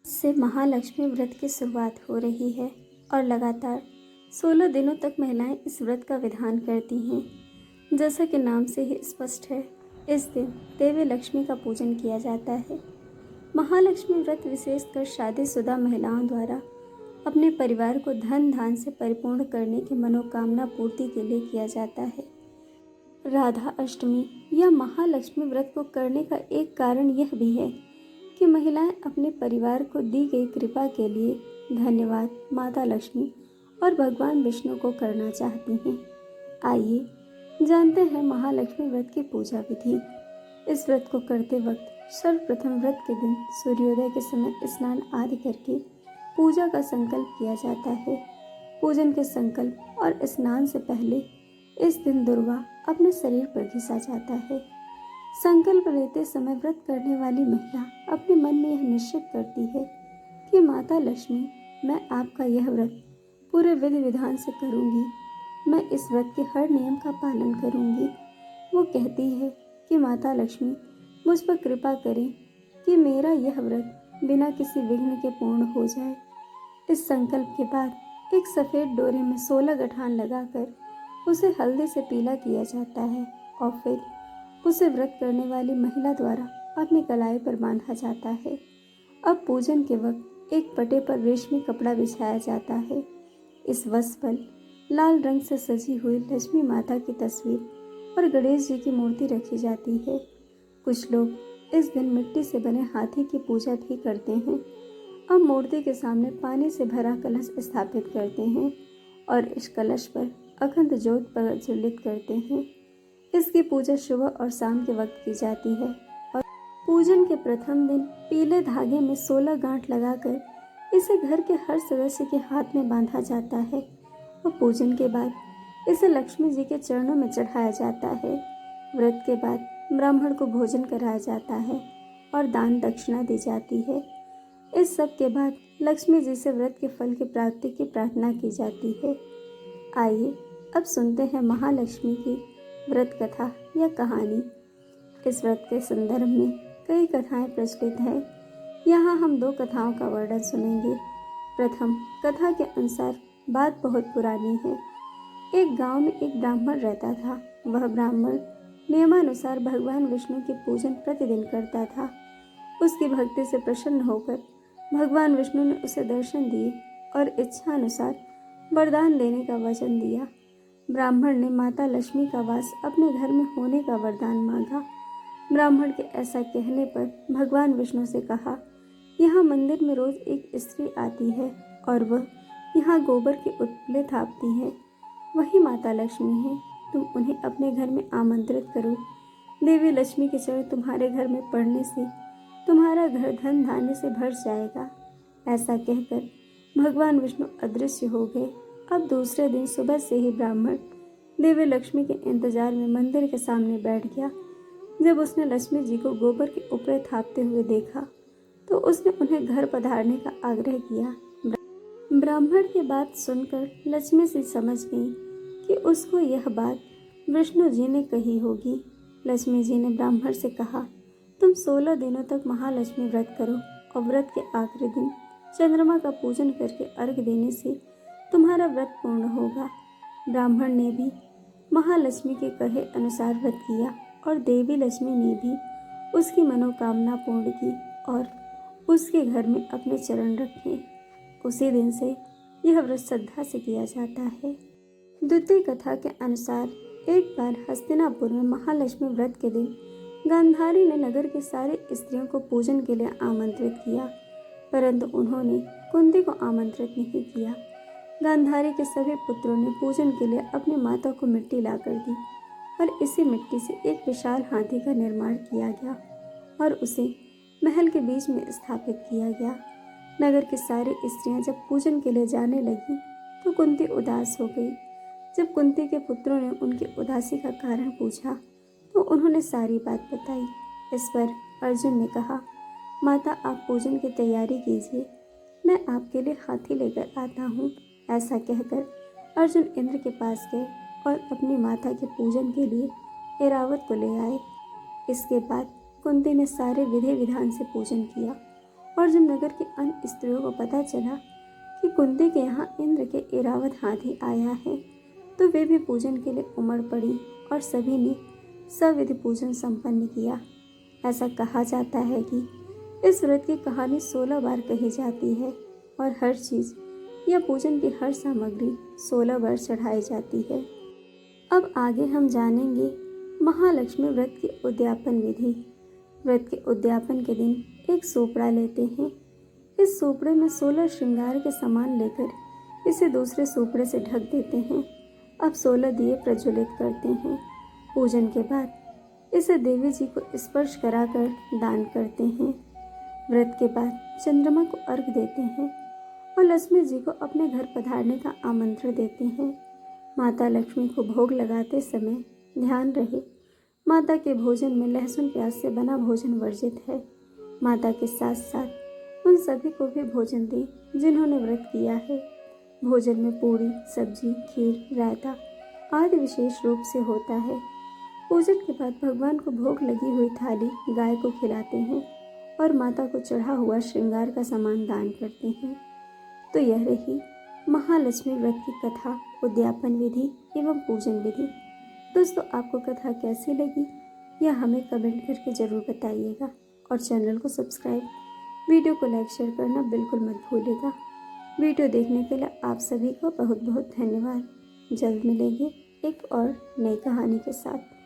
से महालक्ष्मी व्रत की शुरुआत हो रही है और लगातार 16 दिनों तक महिलाएं इस व्रत का विधान करती हैं। जैसा कि नाम से ही स्पष्ट है, इस दिन देवी लक्ष्मी का पूजन किया जाता है। महालक्ष्मी व्रत विशेषकर शादीशुदा महिलाओं द्वारा अपने परिवार को धन धान से परिपूर्ण करने की मनोकामना पूर्ति के लिए किया जाता है। राधा अष्टमी या महालक्ष्मी व्रत को करने का एक कारण यह भी है कि महिलाएं अपने परिवार को दी गई कृपा के लिए धन्यवाद माता लक्ष्मी और भगवान विष्णु को करना चाहती हैं। आइए जानते हैं महालक्ष्मी व्रत की पूजा विधि। इस व्रत को करते वक्त सर्वप्रथम व्रत के दिन सूर्योदय के समय स्नान आदि करके पूजा का संकल्प किया जाता है। पूजन के संकल्प और स्नान से पहले इस दिन दुर्वा अपने शरीर पर घिसा जाता है। संकल्प लेते समय व्रत करने वाली महिला अपने मन में यह निश्चित करती है कि माता लक्ष्मी, मैं आपका यह व्रत पूरे विधि विधान से करूंगी। मैं इस व्रत के हर नियम का पालन करूंगी। वो कहती है कि माता लक्ष्मी मुझ पर कृपा करें कि मेरा यह व्रत बिना किसी विघ्न के पूर्ण हो जाए। इस संकल्प के बाद एक सफ़ेद डोरे में 16 गठान लगाकर उसे हल्दी से पीला किया जाता है और फिर उसे व्रत करने वाली महिला द्वारा अपनी कलाई पर बांधा जाता है। अब पूजन के वक्त एक पटे पर रेशमी कपड़ा बिछाया जाता है। इस वस्त्र पर लाल रंग से सजी हुई लक्ष्मी माता की तस्वीर और गणेश जी की मूर्ति रखी जाती है। कुछ लोग इस दिन मिट्टी से बने हाथी की पूजा भी करते हैं। अब मूर्ति के सामने पानी से भरा कलश स्थापित करते हैं और इस कलश पर अखंड ज्योत प्रज्वलित करते हैं। इसकी पूजा सुबह और शाम के वक्त की जाती है और पूजन के प्रथम दिन पीले धागे में 16 गांठ लगाकर इसे घर के हर सदस्य के हाथ में बांधा जाता है और पूजन के बाद इसे लक्ष्मी जी के चरणों में चढ़ाया जाता है। व्रत के बाद ब्राह्मण को भोजन कराया जाता है और दान दक्षिणा दी जाती है। इस सब के बाद लक्ष्मी जी से व्रत के फल की प्राप्ति की प्रार्थना की जाती है। आइए अब सुनते हैं महालक्ष्मी की व्रत कथा या कहानी। इस व्रत के संदर्भ में कई कथाएं प्रचलित हैं। यहाँ हम 2 कथाओं का वर्णन सुनेंगे। प्रथम कथा के अनुसार बात बहुत पुरानी है। एक गांव में एक ब्राह्मण रहता था। वह ब्राह्मण नियमानुसार भगवान विष्णु की पूजन प्रतिदिन करता था। उसकी भक्ति से प्रसन्न होकर भगवान विष्णु ने उसे दर्शन दिए और इच्छानुसार वरदान देने का वचन दिया। ब्राह्मण ने माता लक्ष्मी का वास अपने घर में होने का वरदान मांगा। ब्राह्मण के ऐसा कहने पर भगवान विष्णु से कहा, यहाँ मंदिर में रोज एक स्त्री आती है और वह यहाँ गोबर के उत्पले थापती है। वही माता लक्ष्मी है। तुम उन्हें अपने घर में आमंत्रित करो। देवी लक्ष्मी के चरण तुम्हारे घर में पड़ने से तुम्हारा घर धन धान्य से भर जाएगा। ऐसा कहकर भगवान विष्णु अदृश्य हो गए। अब दूसरे दिन सुबह से ही ब्राह्मण देवी लक्ष्मी के इंतजार में मंदिर के सामने बैठ गया। जब उसने लक्ष्मी जी को गोबर के ऊपर थापते हुए देखा तो उसने उन्हें घर पधारने का आग्रह किया। ब्राह्मण की बात सुनकर लक्ष्मी जी समझ गई कि उसको यह बात विष्णु जी ने कही होगी। लक्ष्मी जी ने ब्राह्मण से कहा, तुम 16 दिनों तक महालक्ष्मी व्रत करो और व्रत के आखिरी दिन चंद्रमा का पूजन करके अर्घ्य देने से तुम्हारा व्रत पूर्ण होगा। ब्राह्मण ने भी महालक्ष्मी के कहे अनुसार व्रत किया और देवी लक्ष्मी ने भी उसकी मनोकामना पूर्ण की और उसके घर में अपने चरण रखे। उसी दिन से यह व्रत श्रद्धा से किया जाता है। द्वितीय कथा के अनुसार एक बार हस्तिनापुर में महालक्ष्मी व्रत के दिन गांधारी ने नगर की सारी स्त्रियों को पूजन के लिए आमंत्रित किया, परंतु उन्होंने कुंती को आमंत्रित नहीं किया। गांधारी के सभी पुत्रों ने पूजन के लिए अपनी माता को मिट्टी लाकर दी और इसी मिट्टी से एक विशाल हाथी का निर्माण किया गया और उसे महल के बीच में स्थापित किया गया। नगर की सारी स्त्रियां जब पूजन के लिए जाने लगी तो कुंती उदास हो गई। जब कुंती के पुत्रों ने उनकी उदासी का कारण पूछा तो उन्होंने सारी बात बताई। इस पर अर्जुन ने कहा, माता आप पूजन की तैयारी कीजिए, मैं आपके लिए हाथी लेकर आता हूँ। ऐसा कहकर अर्जुन इंद्र के पास गए और अपनी माता के पूजन के लिए ऐरावत को ले आए। इसके बाद कुंती ने सारे विधि विधान से पूजन किया और जब नगर की अन्य स्त्रियों को पता चला कि कुंती के यहाँ इंद्र के इरावत हाथी आया है, तो वे भी पूजन के लिए उमड़ पड़ी और सभी ने सविधि पूजन संपन्न किया। ऐसा कहा जाता है कि इस व्रत की कहानी 16 बार कही जाती है और हर चीज़ या पूजन की हर सामग्री 16 बार चढ़ाई जाती है। अब आगे हम जानेंगे महालक्ष्मी व्रत की उद्यापन विधि। व्रत के उद्यापन के दिन एक सोपड़ा लेते हैं। इस सोपड़े में 16 श्रृंगार के सामान लेकर इसे दूसरे सोपड़े से ढक देते हैं। अब 16 दिए प्रज्वलित करते हैं। पूजन के बाद इसे देवी जी को स्पर्श कराकर दान करते हैं। व्रत के बाद चंद्रमा को अर्घ देते हैं और लक्ष्मी जी को अपने घर पधारने का आमंत्रण देते हैं। माता लक्ष्मी को भोग लगाते समय ध्यान रहे, माता के भोजन में लहसुन प्याज से बना भोजन वर्जित है। माता के साथ साथ उन सभी को भी भोजन दें जिन्होंने व्रत किया है। भोजन में पूरी, सब्जी, खीर, रायता आदि विशेष रूप से होता है। पूजन के बाद भगवान को भोग लगी हुई थाली गाय को खिलाते हैं और माता को चढ़ा हुआ श्रृंगार का सामान दान करते हैं। तो यह रही महालक्ष्मी व्रत की कथा, उद्यापन विधि एवं पूजन विधि। दोस्तों, आपको कथा कैसी लगी यह हमें कमेंट करके ज़रूर बताइएगा और चैनल को सब्सक्राइब, वीडियो को लाइक शेयर करना बिल्कुल मत भूलिएगा। वीडियो देखने के लिए आप सभी को बहुत बहुत धन्यवाद। जल्द मिलेंगे एक और नई कहानी के साथ।